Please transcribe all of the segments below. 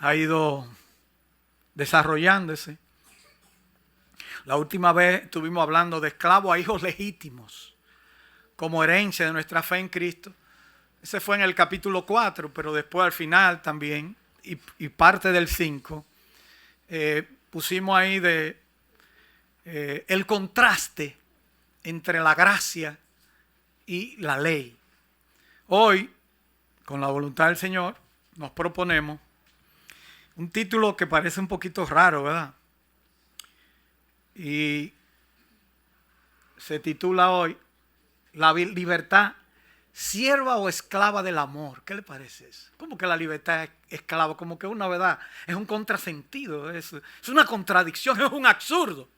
ha ido desarrollándose. La última vez estuvimos hablando de esclavos a hijos legítimos como herencia de nuestra fe en Cristo. Ese fue en el capítulo 4, pero después al final también, y parte del 5, pusimos ahí el contraste entre la gracia y la ley. Hoy, con la voluntad del Señor, nos proponemos un título que parece un poquito raro, ¿verdad? Y se titula hoy La libertad, sierva o esclava del amor. ¿Qué le parece eso? ¿Cómo que la libertad es esclava? Como que una verdad, es un contrasentido, es una contradicción, es un absurdo.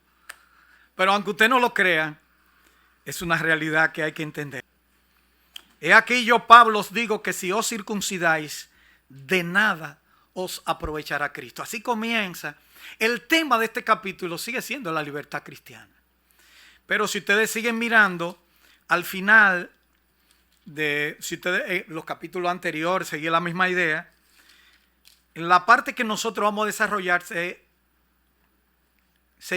Pero aunque usted no lo crea, es una realidad que hay que entender. He aquí yo, Pablo, os digo que si os circuncidáis, de nada os aprovechará Cristo. Así comienza. El tema de este capítulo sigue siendo la libertad cristiana. Pero si ustedes siguen mirando, al final si ustedes los capítulos anteriores seguían la misma idea, en la parte que nosotros vamos a desarrollar se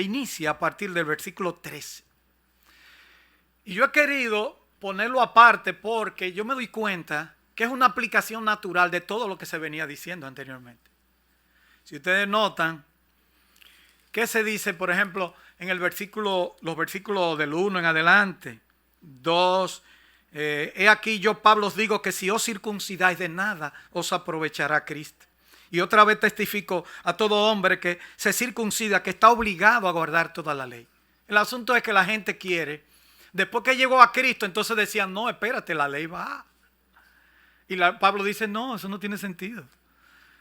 inicia a partir del versículo 13. Y yo he querido ponerlo aparte porque yo me doy cuenta que es una aplicación natural de todo lo que se venía diciendo anteriormente. Si ustedes notan, ¿qué se dice, por ejemplo, en los versículos del 1 en adelante? 2, he aquí yo, Pablo, os digo que si os circuncidáis, de nada os aprovechará Cristo. Y otra vez testifico a todo hombre que se circuncida, que está obligado a guardar toda la ley. El asunto es que la gente quiere, después que llegó a Cristo, entonces decían, no, espérate, la ley va. Y Pablo dice, no, eso no tiene sentido.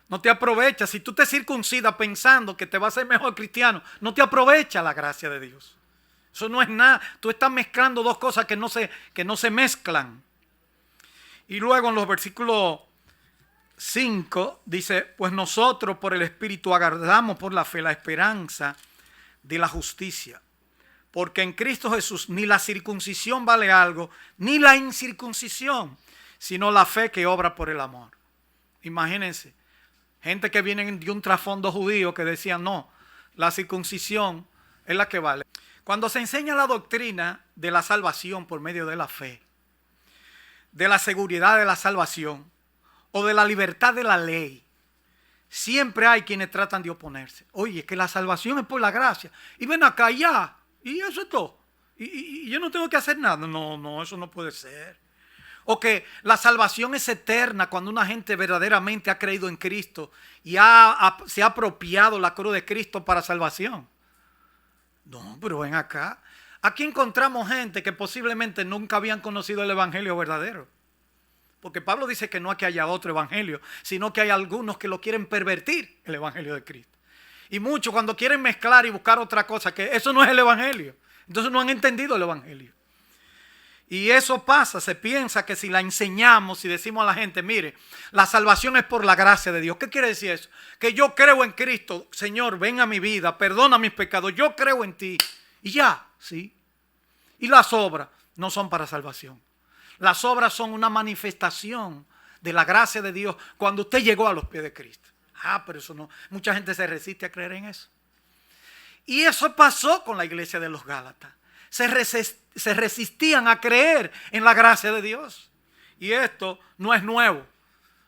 No te aprovecha. Si tú te circuncidas pensando que te vas a ser mejor cristiano, no te aprovecha la gracia de Dios. Eso no es nada. Tú estás mezclando dos cosas que no se mezclan. Y luego en los versículos 5 dice, pues nosotros por el Espíritu aguardamos por la fe la esperanza de la justicia. Porque en Cristo Jesús ni la circuncisión vale algo, ni la incircuncisión, sino la fe que obra por el amor. Imagínense. Gente que viene de un trasfondo judío que decían, no, la circuncisión es la que vale. Cuando se enseña la doctrina de la salvación por medio de la fe, de la seguridad de la salvación o de la libertad de la ley, siempre hay quienes tratan de oponerse. Oye, que la salvación es por la gracia. Y ven acá ya, y eso es todo. Y yo no tengo que hacer nada. No, eso no puede ser. O que la salvación es eterna cuando una gente verdaderamente ha creído en Cristo y se ha apropiado la cruz de Cristo para salvación. No, pero ven acá. Aquí encontramos gente que posiblemente nunca habían conocido el evangelio verdadero. Porque Pablo dice que no es que haya otro evangelio, sino que hay algunos que lo quieren pervertir, el evangelio de Cristo. Y muchos cuando quieren mezclar y buscar otra cosa, que eso no es el evangelio. Entonces no han entendido el evangelio. Y eso pasa, se piensa que si la enseñamos y decimos a la gente, mire, la salvación es por la gracia de Dios. ¿Qué quiere decir eso? Que yo creo en Cristo, Señor, ven a mi vida, perdona mis pecados, yo creo en ti. Y ya, ¿sí? Y las obras no son para salvación. Las obras son una manifestación de la gracia de Dios cuando usted llegó a los pies de Cristo. Pero eso no, mucha gente se resiste a creer en eso. Y eso pasó con la iglesia de los Gálatas. Se resistían a creer en la gracia de Dios. Y esto no es nuevo.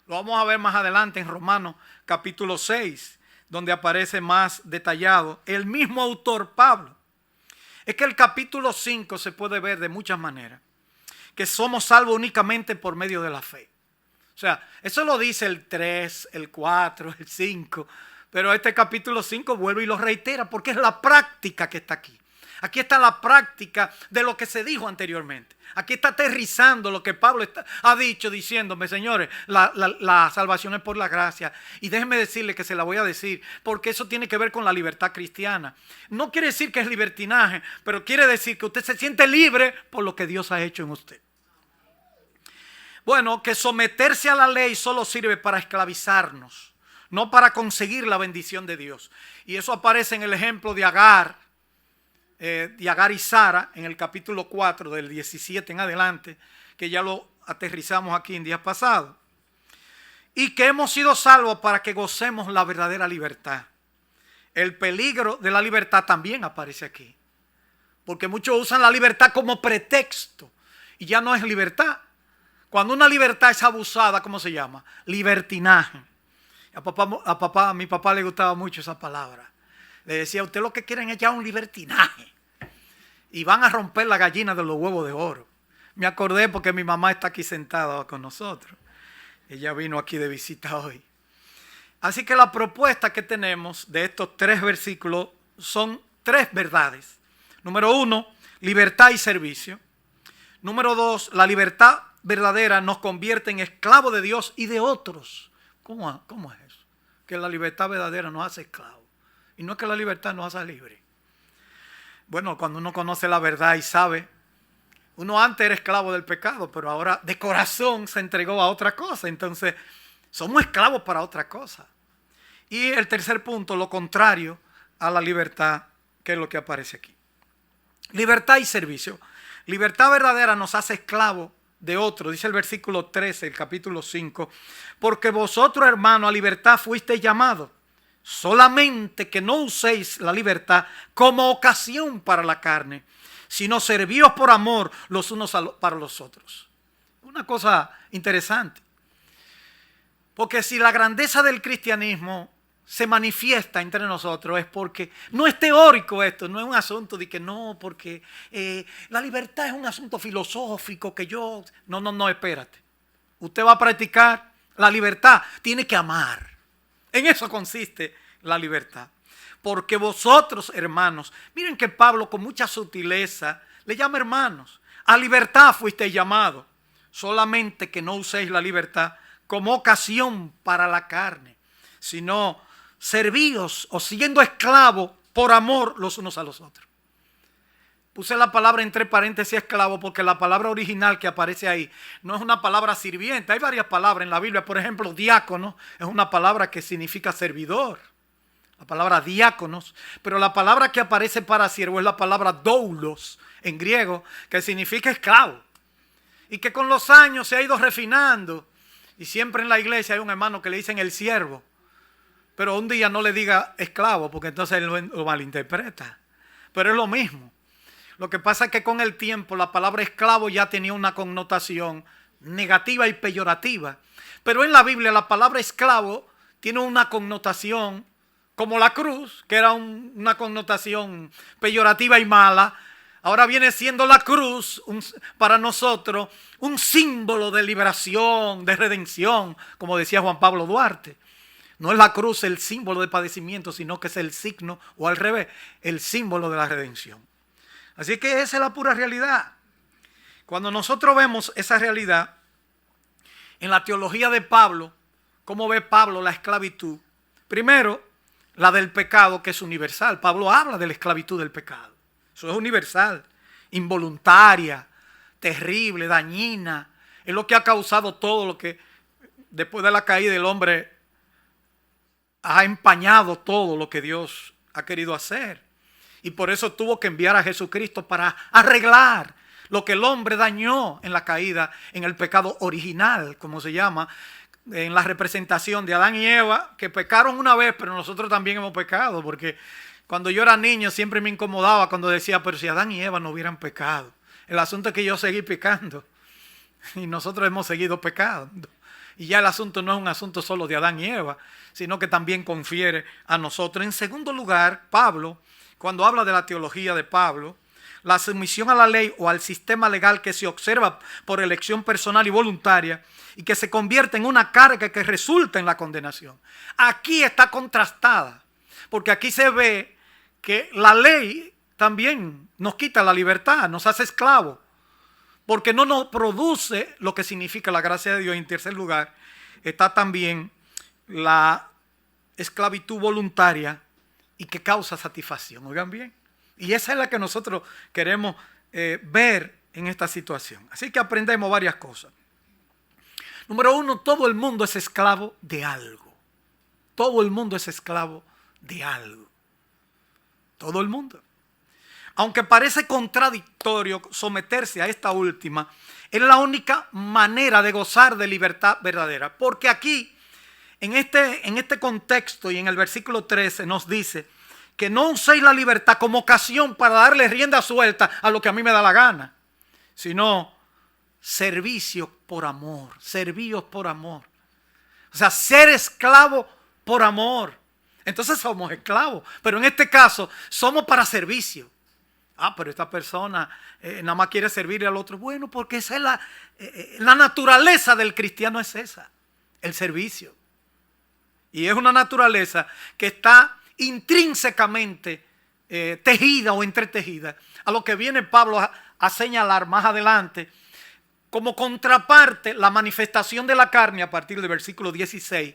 Lo vamos a ver más adelante en Romanos capítulo 6, donde aparece más detallado el mismo autor Pablo. Es que el capítulo 5 se puede ver de muchas maneras. Que somos salvos únicamente por medio de la fe. O sea, eso lo dice el 3, el 4, el 5. Pero este capítulo 5 vuelve y lo reitera porque es la práctica que está aquí. Aquí está la práctica de lo que se dijo anteriormente. Aquí está aterrizando lo que Pablo ha dicho, diciéndome, señores, la salvación es por la gracia. Y déjenme decirle que se la voy a decir, porque eso tiene que ver con la libertad cristiana. No quiere decir que es libertinaje, pero quiere decir que usted se siente libre por lo que Dios ha hecho en usted. Bueno, que someterse a la ley solo sirve para esclavizarnos, no para conseguir la bendición de Dios. Y eso aparece en el ejemplo de Agar y Sara en el capítulo 4 del 17 en adelante, que ya lo aterrizamos aquí en días pasados. y que hemos sido salvos para que gocemos la verdadera libertad. El peligro de la libertad también aparece aquí, porque muchos usan la libertad como pretexto y ya no es libertad. Cuando una libertad es abusada, ¿cómo se llama? Libertinaje. A mi papá le gustaba mucho esa palabra. Le decía, usted lo que quieren es ya un libertinaje y van a romper la gallina de los huevos de oro. Me acordé porque mi mamá está aquí sentada con nosotros. Ella vino aquí de visita hoy. Así que la propuesta que tenemos de estos 3 versículos son 3 verdades. Número 1, libertad y servicio. Número 2, la libertad verdadera nos convierte en esclavos de Dios y de otros. ¿Cómo es eso? Que la libertad verdadera nos hace esclavos. Y no es que la libertad nos hace libres. Bueno, cuando uno conoce la verdad y sabe, uno antes era esclavo del pecado, pero ahora de corazón se entregó a otra cosa. Entonces, somos esclavos para otra cosa. Y el tercer punto, lo contrario a la libertad, que es lo que aparece aquí. Libertad y servicio. Libertad verdadera nos hace esclavos de otro. Dice el versículo 13, el capítulo 5. Porque vosotros, hermanos, a libertad fuisteis llamados. Solamente que no uséis la libertad como ocasión para la carne, sino servíos por amor los unos para los otros. Una cosa interesante. Porque si la grandeza del cristianismo se manifiesta entre nosotros es porque no es teórico esto, no es un asunto de que no, porque la libertad es un asunto filosófico que yo... No, espérate. Usted va a practicar la libertad, tiene que amar. En eso consiste la libertad. Porque vosotros, hermanos, miren que Pablo con mucha sutileza le llama hermanos. A libertad fuisteis llamados, solamente que no uséis la libertad como ocasión para la carne, sino servíos o siendo esclavos por amor los unos a los otros. Puse la palabra entre paréntesis esclavo porque la palabra original que aparece ahí no es una palabra sirviente. Hay varias palabras en la Biblia. Por ejemplo, diácono es una palabra que significa servidor. La palabra diáconos. Pero la palabra que aparece para siervo es la palabra doulos en griego, que significa esclavo. Y que con los años se ha ido refinando. Y siempre en la iglesia hay un hermano que le dicen el siervo. Pero un día no le diga esclavo porque entonces él lo malinterpreta. Pero es lo mismo. Lo que pasa es que con el tiempo la palabra esclavo ya tenía una connotación negativa y peyorativa. Pero en la Biblia la palabra esclavo tiene una connotación como la cruz, que era una connotación peyorativa y mala. Ahora viene siendo la cruz para nosotros un símbolo de liberación, de redención, como decía Juan Pablo Duarte. No es la cruz el símbolo de padecimiento, sino que es el signo, o al revés, el símbolo de la redención. Así que esa es la pura realidad. Cuando nosotros vemos esa realidad, en la teología de Pablo, ¿cómo ve Pablo la esclavitud? Primero, la del pecado, que es universal. Pablo habla de la esclavitud del pecado. Eso es universal, involuntaria, terrible, dañina. Es lo que ha causado todo lo que después de la caída del hombre ha empañado todo lo que Dios ha querido hacer. Y por eso tuvo que enviar a Jesucristo para arreglar lo que el hombre dañó en la caída, en el pecado original, como se llama, en la representación de Adán y Eva, que pecaron una vez, pero nosotros también hemos pecado, porque cuando yo era niño siempre me incomodaba cuando decía, pero si Adán y Eva no hubieran pecado. El asunto es que yo seguí pecando y nosotros hemos seguido pecando. Y ya el asunto no es un asunto solo de Adán y Eva, sino que también confiere a nosotros. En segundo lugar, Pablo, cuando habla de la teología de Pablo, la sumisión a la ley o al sistema legal que se observa por elección personal y voluntaria y que se convierte en una carga que resulta en la condenación. Aquí está contrastada, porque aquí se ve que la ley también nos quita la libertad, nos hace esclavos, porque no nos produce lo que significa la gracia de Dios. En tercer lugar, está también la esclavitud voluntaria y que causa satisfacción. Oigan bien. Y esa es la que nosotros queremos ver en esta situación. Así que aprendemos varias cosas. Número uno, todo el mundo es esclavo de algo. Todo el mundo es esclavo de algo. Todo el mundo. Aunque parece contradictorio someterse a esta última, es la única manera de gozar de libertad verdadera. Porque aquí en este contexto y en el versículo 13 nos dice que no uséis la libertad como ocasión para darle rienda suelta a lo que a mí me da la gana, sino servicio por amor, servíos por amor. O sea, ser esclavo por amor. Entonces somos esclavos, pero en este caso somos para servicio. Pero esta persona nada más quiere servirle al otro. Bueno, porque esa es la naturaleza del cristiano, es esa, el servicio. Y es una naturaleza que está intrínsecamente tejida o entretejida a lo que viene Pablo a señalar más adelante como contraparte la manifestación de la carne a partir del versículo 16,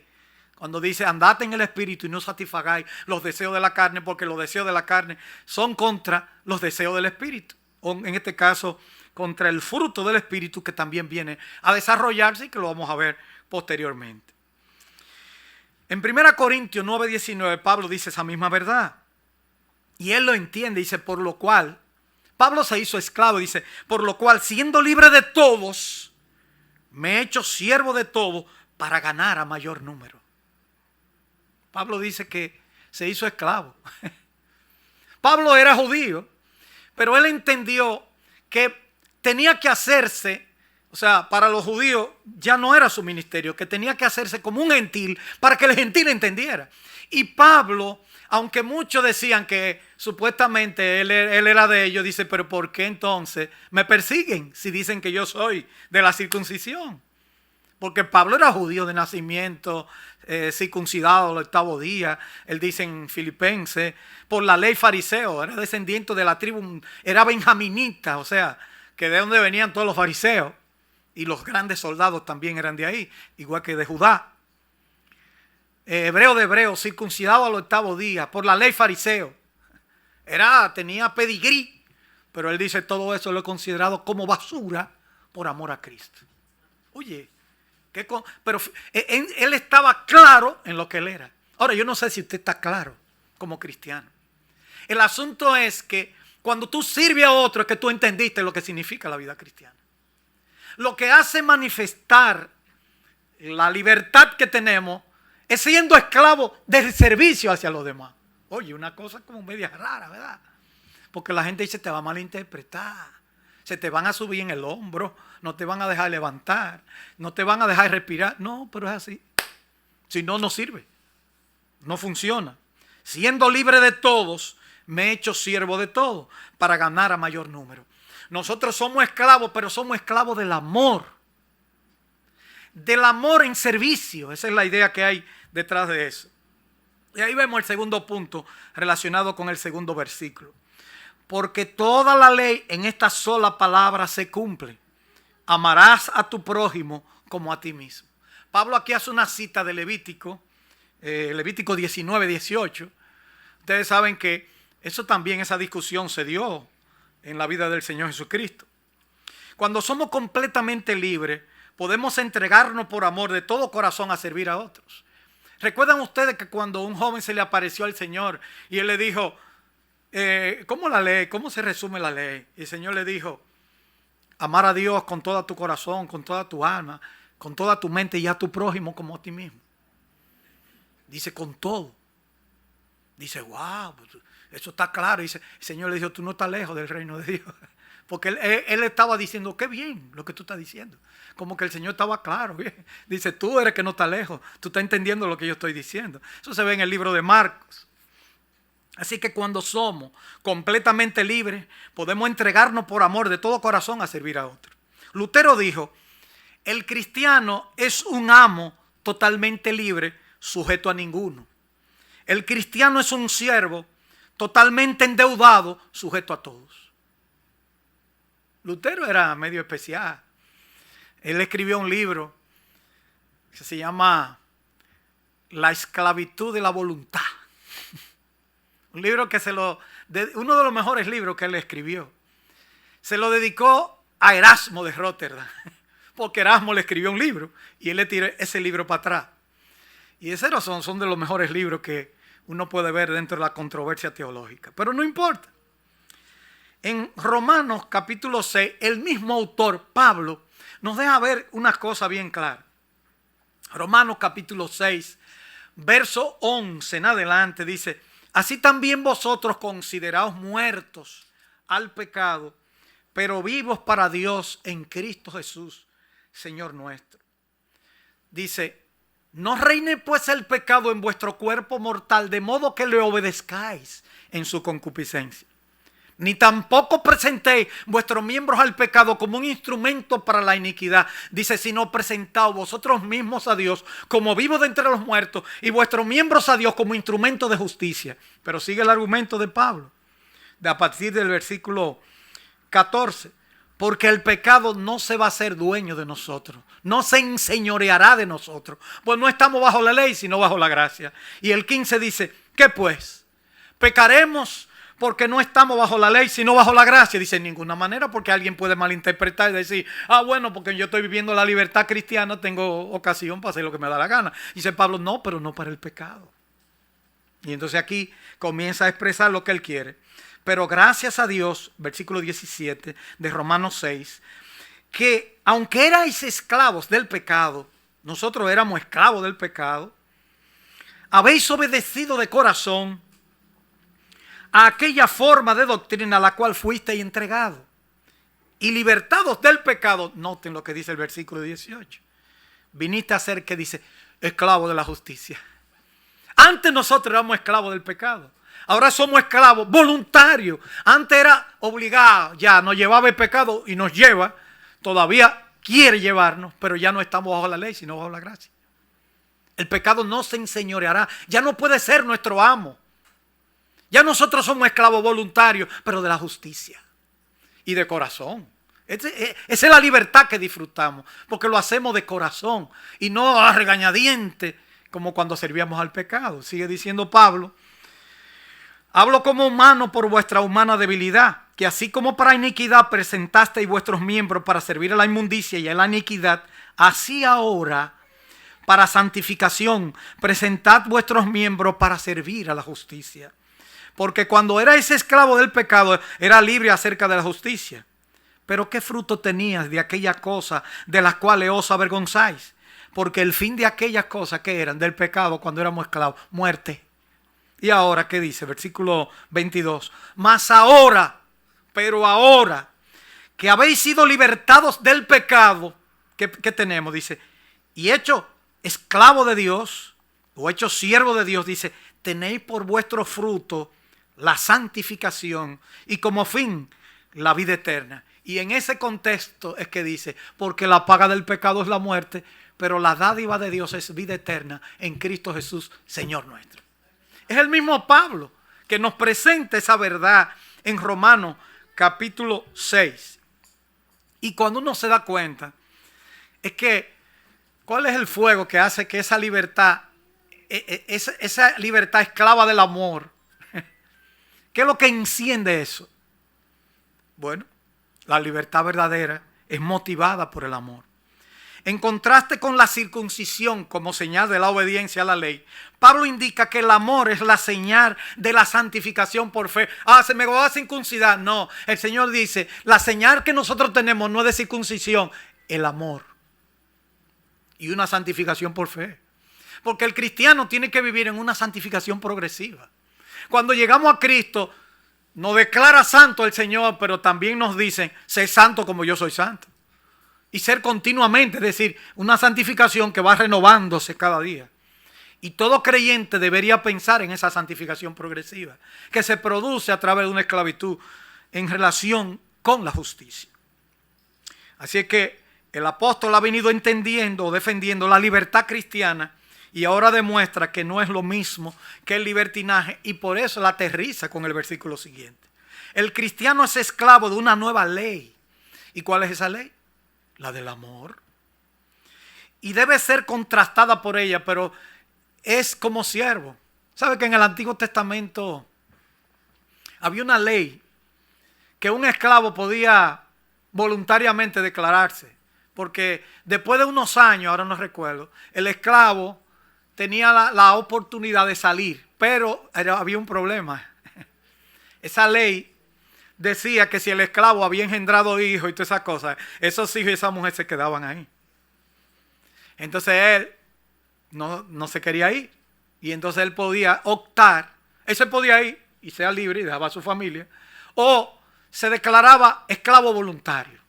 cuando dice andad en el espíritu y no satisfagáis los deseos de la carne, porque los deseos de la carne son contra los deseos del espíritu, o en este caso contra el fruto del espíritu que también viene a desarrollarse y que lo vamos a ver posteriormente. En 1 Corintios 9:19 Pablo dice esa misma verdad y él lo entiende, dice por lo cual Pablo se hizo esclavo, dice por lo cual siendo libre de todos me he hecho siervo de todos para ganar a mayor número. Pablo dice que se hizo esclavo. Pablo era judío, pero él entendió que tenía que hacerse, o sea, para los judíos ya no era su ministerio, que tenía que hacerse como un gentil para que el gentil entendiera. Y Pablo, aunque muchos decían que supuestamente él era de ellos, dice, pero ¿por qué entonces me persiguen si dicen que yo soy de la circuncisión? Porque Pablo era judío de nacimiento, circuncidado al 8º día. Él dice en Filipenses, por la ley fariseo, era descendiente de la tribu, era benjaminita, o sea, que de donde venían todos los fariseos. Y los grandes soldados también eran de ahí, igual que de Judá. Hebreo de hebreos, circuncidado al 8º día, por la ley fariseo. Tenía pedigrí, pero él dice todo eso lo he considerado como basura por amor a Cristo. Oye, pero él estaba claro en lo que él era. Ahora, yo no sé si usted está claro como cristiano. El asunto es que cuando tú sirves a otro es que tú entendiste lo que significa la vida cristiana. Lo que hace manifestar la libertad que tenemos es siendo esclavo del servicio hacia los demás. Oye, una cosa como media rara, ¿verdad? Porque la gente dice te va a malinterpretar. Se te van a subir en el hombro, no te van a dejar levantar, no te van a dejar respirar. No, pero es así. Si no, no sirve. No funciona. Siendo libre de todos, me he hecho siervo de todos para ganar a mayor número. Nosotros somos esclavos, pero somos esclavos del amor. Del amor en servicio. Esa es la idea que hay detrás de eso. Y ahí vemos el segundo punto relacionado con el segundo versículo. Porque toda la ley en esta sola palabra se cumple. Amarás a tu prójimo como a ti mismo. Pablo aquí hace una cita de Levítico 19:18. Ustedes saben que eso también, esa discusión se dio en la vida del Señor Jesucristo. Cuando somos completamente libres, podemos entregarnos por amor de todo corazón a servir a otros. ¿Recuerdan ustedes que cuando un joven se le apareció al Señor y él le dijo, ¿cómo la ley? ¿Cómo se resume la ley? Y el Señor le dijo, amar a Dios con todo tu corazón, con toda tu alma, con toda tu mente y a tu prójimo como a ti mismo. Dice, con todo. Dice, wow, eso está claro. Dice, el Señor le dijo, tú no estás lejos del reino de Dios. Porque él estaba diciendo, qué bien lo que tú estás diciendo. Como que el Señor estaba claro. Bien. Dice, tú eres que no estás lejos. Tú estás entendiendo lo que yo estoy diciendo. Eso se ve en el libro de Marcos. Así que cuando somos completamente libres, podemos entregarnos por amor de todo corazón a servir a otros. Lutero dijo, el cristiano es un amo totalmente libre, sujeto a ninguno. El cristiano es un siervo totalmente endeudado, sujeto a todos. Lutero era medio especial. Él escribió un libro que se llama La esclavitud de la voluntad. Un libro que uno de los mejores libros que él escribió. Se lo dedicó a Erasmo de Róterdam, porque Erasmo le escribió un libro y él le tiró ese libro para atrás. Y esos son de los mejores libros que uno puede ver dentro de la controversia teológica. Pero no importa. En Romanos capítulo 6, el mismo autor, Pablo, nos deja ver una cosa bien clara. Romanos capítulo 6, verso 11 en adelante dice: así también vosotros consideraos muertos al pecado, pero vivos para Dios en Cristo Jesús, Señor nuestro. Dice: no reine pues el pecado en vuestro cuerpo mortal, de modo que le obedezcáis en su concupiscencia. Ni tampoco presentéis vuestros miembros al pecado como un instrumento para la iniquidad. Dice: sino presentaos vosotros mismos a Dios como vivos de entre los muertos, y vuestros miembros a Dios como instrumento de justicia. Pero sigue el argumento de Pablo, a partir del versículo 14. Porque el pecado no se va a hacer dueño de nosotros, no se enseñoreará de nosotros, pues no estamos bajo la ley, sino bajo la gracia. Y el 15 dice: ¿qué pues? ¿Pecaremos porque no estamos bajo la ley, sino bajo la gracia? Dice: en ninguna manera, porque alguien puede malinterpretar y decir: bueno, porque yo estoy viviendo la libertad cristiana, tengo ocasión para hacer lo que me da la gana. Dice Pablo: no, pero no para el pecado. Y entonces aquí comienza a expresar lo que él quiere. Pero gracias a Dios, versículo 17 de Romanos 6, que aunque erais esclavos del pecado, nosotros éramos esclavos del pecado, habéis obedecido de corazón a aquella forma de doctrina a la cual fuisteis entregados. Y libertados del pecado, noten lo que dice el versículo 18. Viniste a ser, que dice, esclavo de la justicia. Antes nosotros éramos esclavos del pecado. Ahora somos esclavos voluntarios. Antes era obligado, ya nos llevaba el pecado y nos lleva. Todavía quiere llevarnos, pero ya no estamos bajo la ley, sino bajo la gracia. El pecado no se enseñoreará. Ya no puede ser nuestro amo. Ya nosotros somos esclavos voluntarios, pero de la justicia y de corazón. Esa es la libertad que disfrutamos, porque lo hacemos de corazón y no a regañadiente como cuando servíamos al pecado. Sigue diciendo Pablo: hablo como humano por vuestra humana debilidad, que así como para iniquidad presentasteis vuestros miembros para servir a la inmundicia y a la iniquidad, así ahora para santificación presentad vuestros miembros para servir a la justicia. Porque cuando erais esclavo del pecado, era libre acerca de la justicia. Pero ¿qué fruto tenías de aquella cosa de las cuales os avergonzáis? Porque el fin de aquellas cosas que eran del pecado cuando éramos esclavos, muerte. Y ahora, ¿qué dice? Versículo 22. Mas ahora, pero ahora, que habéis sido libertados del pecado, ¿qué tenemos? Dice: y hecho esclavo de Dios, o hecho siervo de Dios, dice: tenéis por vuestro fruto la santificación y como fin la vida eterna. Y en ese contexto es que dice: porque la paga del pecado es la muerte, pero la dádiva de Dios es vida eterna en Cristo Jesús, Señor nuestro. Es el mismo Pablo que nos presenta esa verdad en Romanos capítulo 6. Y cuando uno se da cuenta, es que ¿cuál es el fuego que hace que esa libertad esclava del amor? ¿Qué es lo que enciende eso? Bueno, la libertad verdadera es motivada por el amor. En contraste con la circuncisión como señal de la obediencia a la ley, Pablo indica que el amor es la señal de la santificación por fe. Se me va a circuncidar. No, el Señor dice: la señal que nosotros tenemos no es de circuncisión, el amor. Y una santificación por fe. Porque el cristiano tiene que vivir en una santificación progresiva. Cuando llegamos a Cristo, nos declara santo el Señor, pero también nos dicen: sé santo como yo soy santo. Y ser continuamente, es decir, una santificación que va renovándose cada día. Y todo creyente debería pensar en esa santificación progresiva, que se produce a través de una esclavitud en relación con la justicia. Así es que el apóstol ha venido entendiendo o defendiendo la libertad cristiana y ahora demuestra que no es lo mismo que el libertinaje, y por eso la aterriza con el versículo siguiente. El cristiano es esclavo de una nueva ley. ¿Y cuál es esa ley? La del amor. Y debe ser contrastada por ella, pero es como siervo. ¿Sabe que en el Antiguo Testamento había una ley que un esclavo podía voluntariamente declararse? Porque después de unos años, ahora no recuerdo, el esclavo tenía la oportunidad de salir, pero había un problema. Esa ley decía que si el esclavo había engendrado hijos y todas esas cosas, esos hijos y esa mujer se quedaban ahí. Entonces él no se quería ir. Y entonces él podía optar, él se podía ir y sea libre y dejaba a su familia, o se declaraba esclavo voluntario.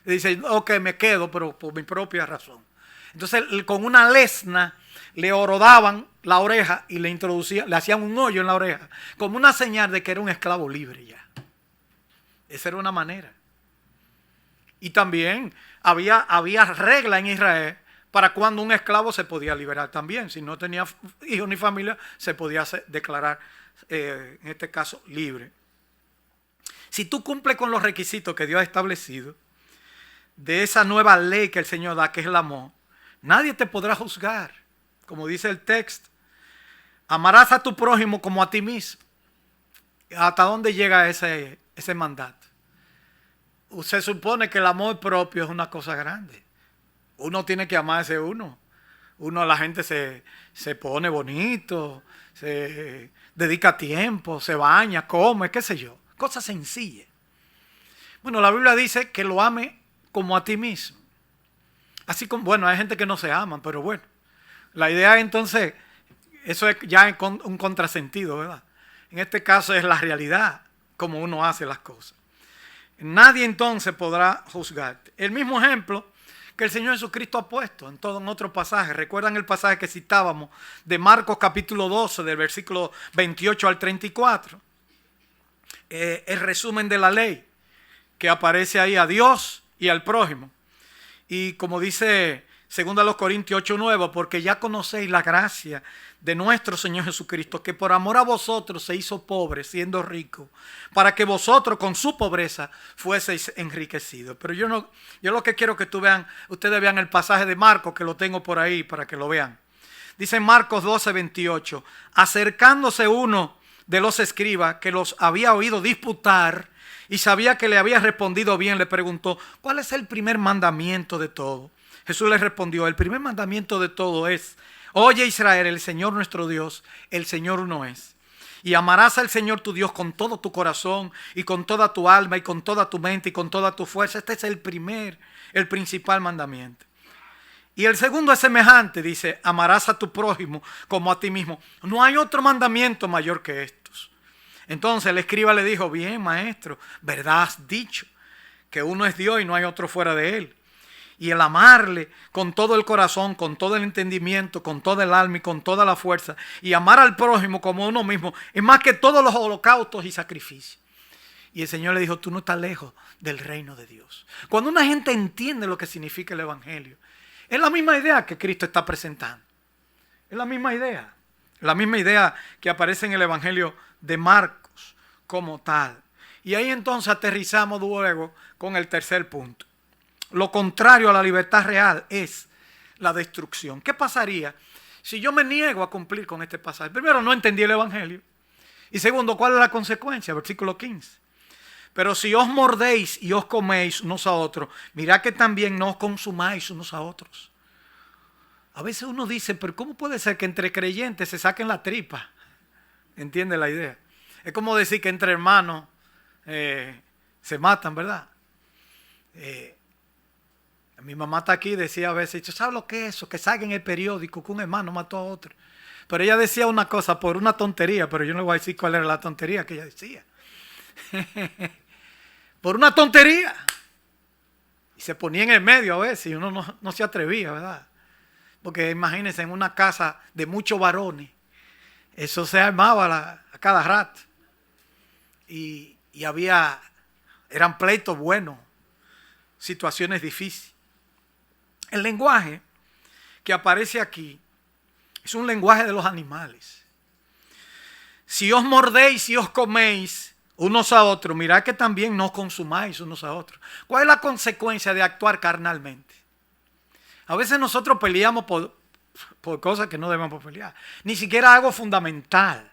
Y dice, ok, me quedo, pero por mi propia razón. Entonces con una lesna le orodaban la oreja y le introducían, le hacían un hoyo en la oreja, como una señal de que era un esclavo libre ya. Esa era una manera. Y también había regla en Israel para cuando un esclavo se podía liberar también. Si no tenía hijos ni familia, se podía declarar, en este caso, libre. Si tú cumples con los requisitos que Dios ha establecido, de esa nueva ley que el Señor da, que es el amor, nadie te podrá juzgar. Como dice el texto, amarás a tu prójimo como a ti mismo. ¿Hasta dónde llega ese mandato? Se supone que el amor propio es una cosa grande. Uno tiene que amarse uno. La gente se pone bonito, se dedica tiempo, se baña, come, qué sé yo. Cosas sencillas. Bueno, la Biblia dice que lo ame como a ti mismo. Así como, bueno, hay gente que no se ama, pero bueno. La idea entonces, eso es ya un contrasentido, ¿verdad? En este caso es la realidad, como uno hace las cosas. Nadie entonces podrá juzgarte. El mismo ejemplo que el Señor Jesucristo ha puesto en otro pasaje. ¿Recuerdan el pasaje que citábamos de Marcos capítulo 12, del versículo 28 al 34? El resumen de la ley que aparece ahí, a Dios y al prójimo. Y como dice 2 Corintios 8:9, porque ya conocéis la gracia de nuestro Señor Jesucristo, que por amor a vosotros se hizo pobre, siendo rico, para que vosotros con su pobreza fueseis enriquecidos. Pero yo lo que quiero que ustedes vean el pasaje de Marcos, que lo tengo por ahí para que lo vean. Dice Marcos 12:28, acercándose uno de los escribas que los había oído disputar y sabía que le había respondido bien, le preguntó, ¿cuál es el primer mandamiento de todo? Jesús le respondió, el primer mandamiento de todo es, oye Israel, el Señor nuestro Dios, el Señor uno es. Y amarás al Señor tu Dios con todo tu corazón y con toda tu alma y con toda tu mente y con toda tu fuerza. Este es el principal mandamiento. Y el segundo es semejante, dice, amarás a tu prójimo como a ti mismo. No hay otro mandamiento mayor que estos. Entonces el escriba le dijo, bien maestro, verdad has dicho, que uno es Dios y no hay otro fuera de él. Y el amarle con todo el corazón, con todo el entendimiento, con toda el alma y con toda la fuerza, y amar al prójimo como uno mismo, es más que todos los holocaustos y sacrificios. Y el Señor le dijo, tú no estás lejos del reino de Dios. Cuando una gente entiende lo que significa el evangelio, es la misma idea que Cristo está presentando. Es la misma idea. La misma idea que aparece en el evangelio de Marcos como tal. Y ahí entonces aterrizamos luego con el tercer punto. Lo contrario a la libertad real es la destrucción. ¿Qué pasaría si yo me niego a cumplir con este pasaje? Primero, no entendí el evangelio. Y segundo, ¿cuál es la consecuencia? Versículo 15. Pero si os mordéis y os coméis unos a otros, mirad que también no os consumáis unos a otros. A veces uno dice, pero ¿cómo puede ser que entre creyentes se saquen la tripa? ¿Entiende la idea? Es como decir que entre hermanos se matan, ¿verdad? Mi mamá está aquí y decía a veces, ¿tú sabes lo que es eso? Que salga en el periódico que un hermano mató a otro. Pero ella decía una cosa por una tontería, pero yo no voy a decir cuál era la tontería que ella decía. Por una tontería. Y se ponía en el medio a veces y uno no se atrevía, ¿verdad? Porque imagínense, en una casa de muchos varones, eso se armaba a cada rato. Y eran pleitos buenos, situaciones difíciles. El lenguaje que aparece aquí es un lenguaje de los animales. Si os mordéis y os coméis unos a otros, mirad que también no consumáis unos a otros. ¿Cuál es la consecuencia de actuar carnalmente? A veces nosotros peleamos por cosas que no debemos pelear. Ni siquiera algo fundamental,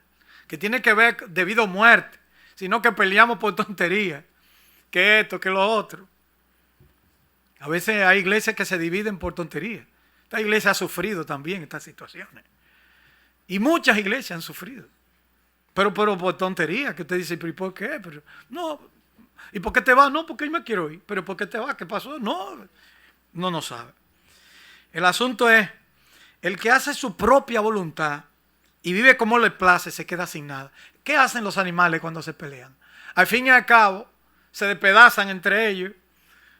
que tiene que ver de vida o muerte, sino que peleamos por tonterías, que esto, que lo otro. A veces hay iglesias que se dividen por tonterías. Esta iglesia ha sufrido también estas situaciones. Y muchas iglesias han sufrido. Pero por tonterías, que usted dice, ¿pero y por qué? Pero, no. ¿Y por qué te vas? No, porque yo me quiero ir. ¿Pero por qué te vas? ¿Qué pasó? No sabe. El asunto es El que hace su propia voluntad y vive como le place se queda sin nada. ¿Qué hacen los animales cuando se pelean? Al fin y al cabo, se despedazan entre ellos.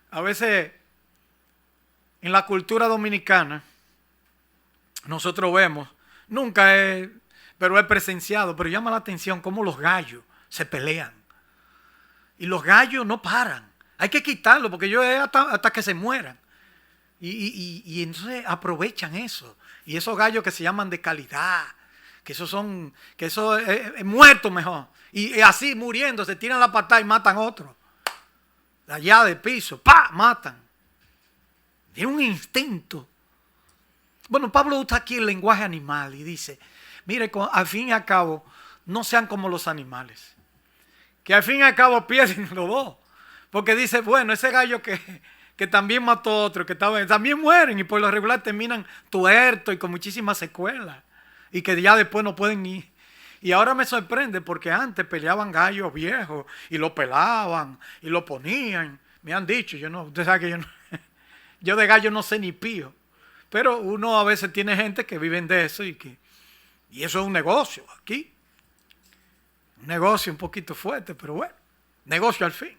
A veces, en la cultura dominicana, nosotros vemos, nunca es, pero he presenciado, pero llama la atención cómo los gallos se pelean. Y los gallos no paran. Hay que quitarlo porque ellos es hasta que se mueran. Y entonces aprovechan eso. Y esos gallos que se llaman de calidad, que eso es muerto mejor. Y así muriendo, se tiran la patada y matan otro. Allá de piso, ¡pa! Matan. Tiene un instinto. Bueno, Pablo usa aquí el lenguaje animal y dice, mire, al fin y al cabo, no sean como los animales. Que al fin y al cabo pierden los dos. Porque dice, bueno, ese gallo que también mató a otro, que también mueren y por lo regular terminan tuertos y con muchísimas secuelas. Y que ya después no pueden ni... Y ahora me sorprende porque antes peleaban gallos viejos y lo pelaban y lo ponían. Me han dicho, usted sabe que yo no, yo de gallo no sé ni pío. Pero uno a veces tiene gente que viven de eso y eso es un negocio aquí. Un negocio un poquito fuerte, pero bueno, negocio al fin.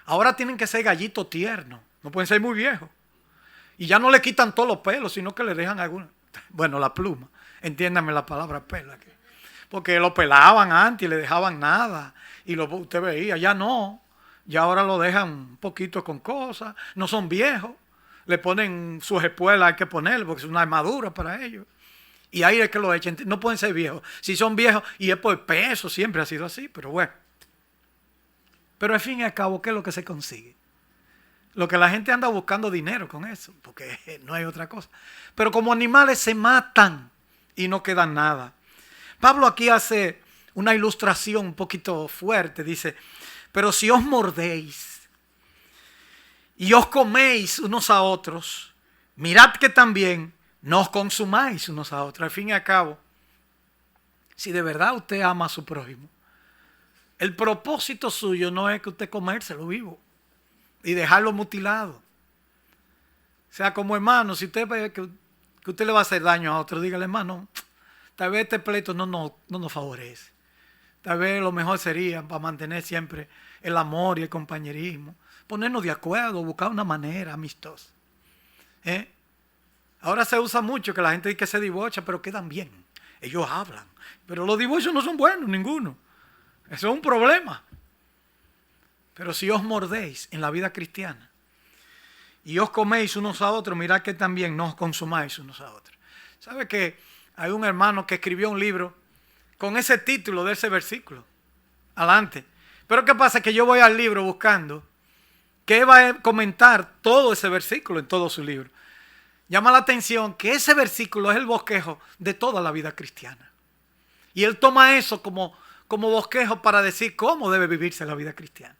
Ahora tienen que ser gallitos tiernos, no pueden ser muy viejos. Y ya no le quitan todos los pelos, sino que le dejan alguna, bueno, la pluma. Entiéndame la palabra pelo aquí. Porque lo pelaban antes y le dejaban nada. Y usted veía, ya no. Ya ahora lo dejan un poquito con cosas. No son viejos. Le ponen sus espuelas, hay que ponerle porque es una armadura para ellos. Y ahí es que lo echen. No pueden ser viejos. Si son viejos, y es por peso, siempre ha sido así, pero bueno. Pero al fin y al cabo, ¿qué es lo que se consigue? Lo que la gente anda buscando dinero con eso, porque no hay otra cosa. Pero como animales se matan y no queda nada. Pablo aquí hace una ilustración un poquito fuerte. Dice, pero si os mordéis y os coméis unos a otros, mirad que también no os consumáis unos a otros. Al fin y al cabo, si de verdad usted ama a su prójimo, el propósito suyo no es que usted comérselo vivo y dejarlo mutilado. O sea, como hermano, si usted ve que usted le va a hacer daño a otro, dígale, hermano, tal vez este pleito no nos favorece. Tal vez lo mejor sería para mantener siempre el amor y el compañerismo, ponernos de acuerdo, buscar una manera amistosa. Ahora se usa mucho que la gente dice que se divorcia, pero quedan bien. Ellos hablan. Pero los divorcios no son buenos, ninguno. Eso es un problema. Pero si os mordéis en la vida cristiana y os coméis unos a otros, mirad que también no os consumáis unos a otros. ¿Sabe que hay un hermano que escribió un libro con ese título de ese versículo? Adelante. Pero ¿qué pasa? Que yo voy al libro buscando que va a comentar todo ese versículo en todo su libro. Llama la atención que ese versículo es el bosquejo de toda la vida cristiana. Y él toma eso como bosquejo para decir cómo debe vivirse la vida cristiana.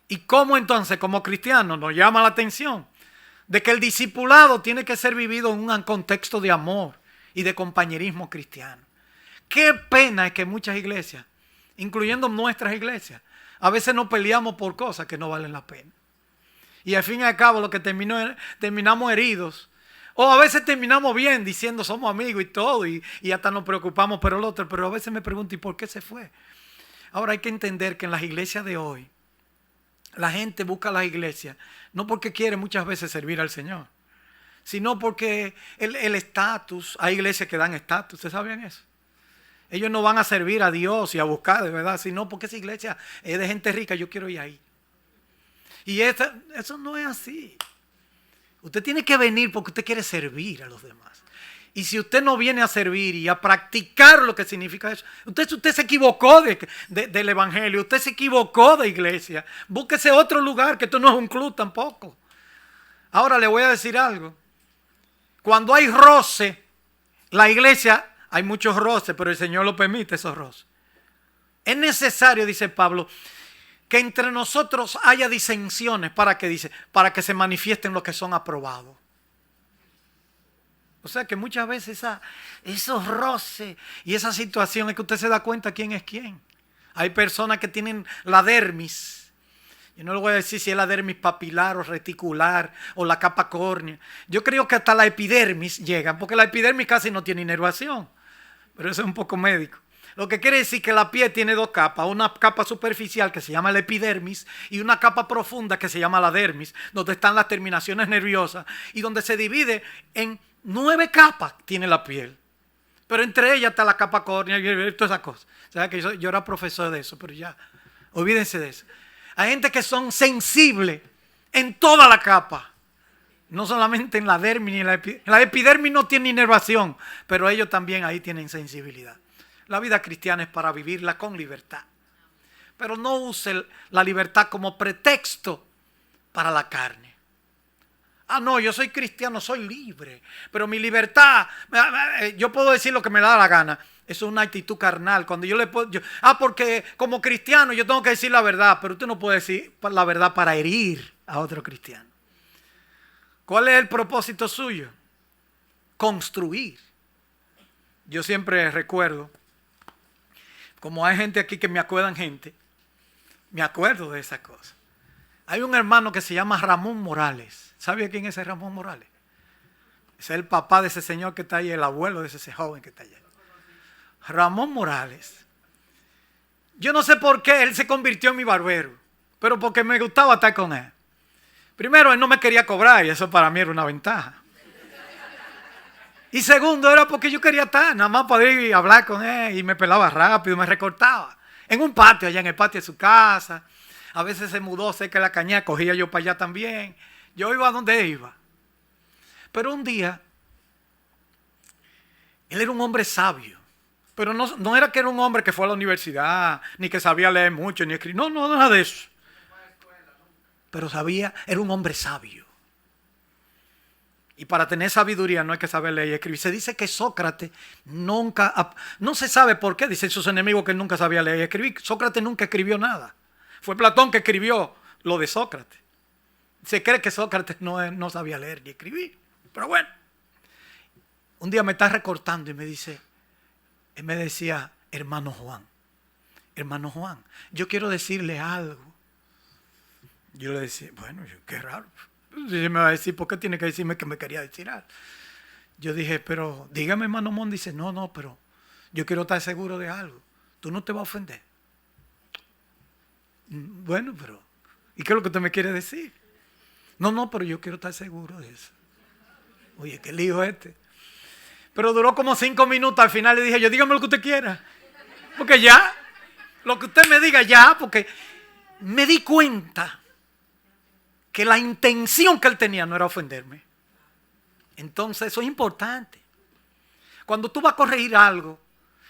Y cómo entonces como cristianos nos llama la atención de que el discipulado tiene que ser vivido en un contexto de amor y de compañerismo cristiano. Qué pena es que muchas iglesias, incluyendo nuestras iglesias, a veces nos peleamos por cosas que no valen la pena. Y al fin y al cabo lo que terminamos heridos. O a veces terminamos bien diciendo somos amigos y todo y hasta nos preocupamos por el otro. Pero a veces me pregunto, ¿y por qué se fue? Ahora hay que entender que en las iglesias de hoy, la gente busca las iglesias no porque quiere muchas veces servir al Señor, sino porque el estatus, hay iglesias que dan estatus, ¿ustedes sabían eso? Ellos no van a servir a Dios y a buscar de verdad, sino porque esa iglesia es de gente rica, yo quiero ir ahí. Y eso no es así. Usted tiene que venir porque usted quiere servir a los demás. Y si usted no viene a servir y a practicar lo que significa eso, usted se equivocó del evangelio, usted se equivocó de iglesia. Búsquese otro lugar, que esto no es un club tampoco. Ahora le voy a decir algo. Cuando hay roce, la iglesia, hay muchos roces, pero el Señor lo permite, esos roces. Es necesario, dice Pablo, que entre nosotros haya disensiones. ¿Para qué? Dice, para que se manifiesten los que son aprobados. O sea que muchas veces esos roces y esa situación es que usted se da cuenta quién es quién. Hay personas que tienen la dermis. Yo no le voy a decir si es la dermis papilar o reticular o la capa córnea. Yo creo que hasta la epidermis llegan, porque la epidermis casi no tiene inervación. Pero eso es un poco médico. Lo que quiere decir que la piel tiene dos capas. Una capa superficial que se llama la epidermis y una capa profunda que se llama la dermis, donde están las terminaciones nerviosas y donde se divide en 9 capas tiene la piel. Pero entre ellas está la capa córnea y todas esas cosas. O sea que yo era profesor de eso, pero ya, olvídense de eso. Hay gente que son sensibles en toda la capa. No solamente en la dermis ni en la epidermis. La epidermis no tiene inervación, pero ellos también ahí tienen sensibilidad. La vida cristiana es para vivirla con libertad. Pero no use la libertad como pretexto para la carne. Ah, no, yo soy cristiano, soy libre. Pero mi libertad, yo puedo decir lo que me da la gana. Eso es una actitud carnal. Cuando yo le puedo, porque como cristiano yo tengo que decir la verdad, pero usted no puede decir la verdad para herir a otro cristiano. ¿Cuál es el propósito suyo? Construir. Yo siempre recuerdo, como hay gente aquí que me acuerdan gente, me acuerdo de esas cosas. Hay un hermano que se llama Ramón Morales. ¿Sabe quién es ese Ramón Morales? Es el papá de ese señor que está ahí, el abuelo de ese joven que está allá. Ramón Morales. Yo no sé por qué él se convirtió en mi barbero, pero porque me gustaba estar con él. Primero, él no me quería cobrar y eso para mí era una ventaja. Y segundo, era porque yo quería estar, nada más poder ir a hablar con él y me pelaba rápido, me recortaba. En un patio, allá en el patio de su casa. A veces se mudó cerca de la cañada, cogía yo para allá también. Yo iba a donde iba. Pero un día, él era un hombre sabio. Pero no era que era un hombre que fue a la universidad, ni que sabía leer mucho, ni escribir. No, nada de eso. Pero era un hombre sabio. Y para tener sabiduría no hay que saber leer y escribir. Se dice que Sócrates nunca, no se sabe por qué, dicen sus enemigos que él nunca sabía leer y escribir. Sócrates nunca escribió nada. Fue Platón que escribió lo de Sócrates. Se cree que Sócrates no sabía leer ni escribir. Pero bueno, un día me está recortando y me dice, él me decía, hermano Juan, yo quiero decirle algo. Yo le decía, bueno, qué raro. Y me va a decir, ¿por qué tiene que decirme que me quería decir algo? Yo dije, pero dígame, hermano Mon. Dice, no, pero yo quiero estar seguro de algo. Tú no te vas a ofender. Bueno, pero ¿y qué es lo que usted me quiere decir? No, pero yo quiero estar seguro de eso. Oye, qué lío este. Pero duró como 5 minutos. Al final le dije yo, dígame lo que usted quiera. Porque ya, lo que usted me diga ya, porque me di cuenta que la intención que él tenía no era ofenderme. Entonces eso es importante. Cuando tú vas a corregir algo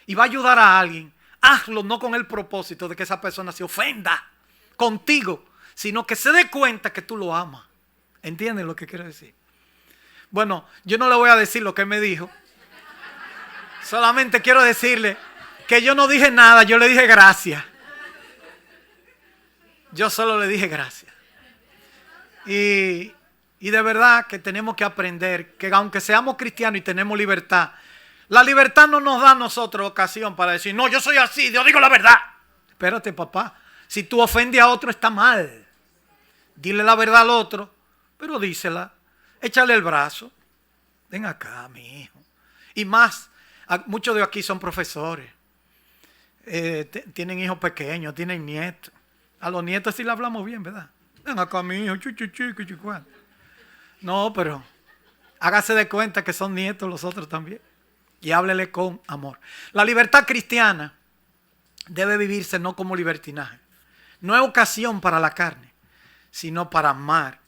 y vas a ayudar a alguien, hazlo no con el propósito de que esa persona se ofenda contigo, sino que se dé cuenta que tú lo amas. ¿Entiendes lo que quiero decir? Bueno, yo no le voy a decir lo que él me dijo. Solamente quiero decirle que yo no dije nada, yo le dije gracias. Yo solo le dije gracias. Y de verdad que tenemos que aprender que aunque seamos cristianos y tenemos libertad, la libertad no nos da a nosotros ocasión para decir, no, yo soy así, yo digo la verdad. Espérate, papá, si tú ofendes a otro está mal. Dile la verdad al otro, pero dísela, échale el brazo. Ven acá, mi hijo. Y más, muchos de aquí son profesores, tienen hijos pequeños, tienen nietos. A los nietos sí le hablamos bien, ¿verdad? Ven acá, mi hijo, no, pero hágase de cuenta que son nietos los otros también. Y háblele con amor. La libertad cristiana debe vivirse no como libertinaje. No es ocasión para la carne, sino para amar.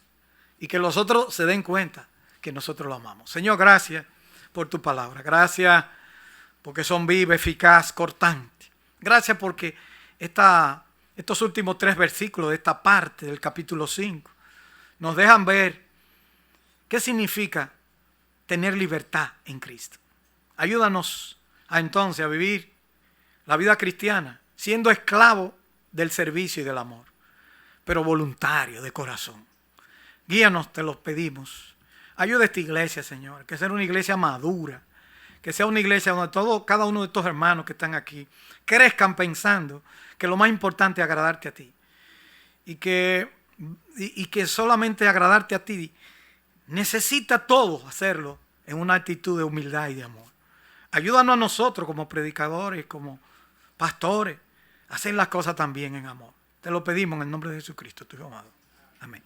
Y que los otros se den cuenta que nosotros lo amamos. Señor, gracias por tu palabra. Gracias porque son viva, eficaz, cortante. Gracias porque estos últimos 3 versículos de esta parte del capítulo 5 nos dejan ver qué significa tener libertad en Cristo. Ayúdanos entonces a vivir la vida cristiana siendo esclavo del servicio y del amor, pero voluntario de corazón. Guíanos, te los pedimos. Ayuda a esta iglesia, Señor, que sea una iglesia madura, que sea una iglesia donde cada uno de estos hermanos que están aquí crezcan pensando que lo más importante es agradarte a ti. Y que y que solamente agradarte a ti, necesita todo hacerlo en una actitud de humildad y de amor. Ayúdanos a nosotros como predicadores, como pastores, a hacer las cosas también en amor. Te lo pedimos en el nombre de Jesucristo, tu Hijo amado. Amén.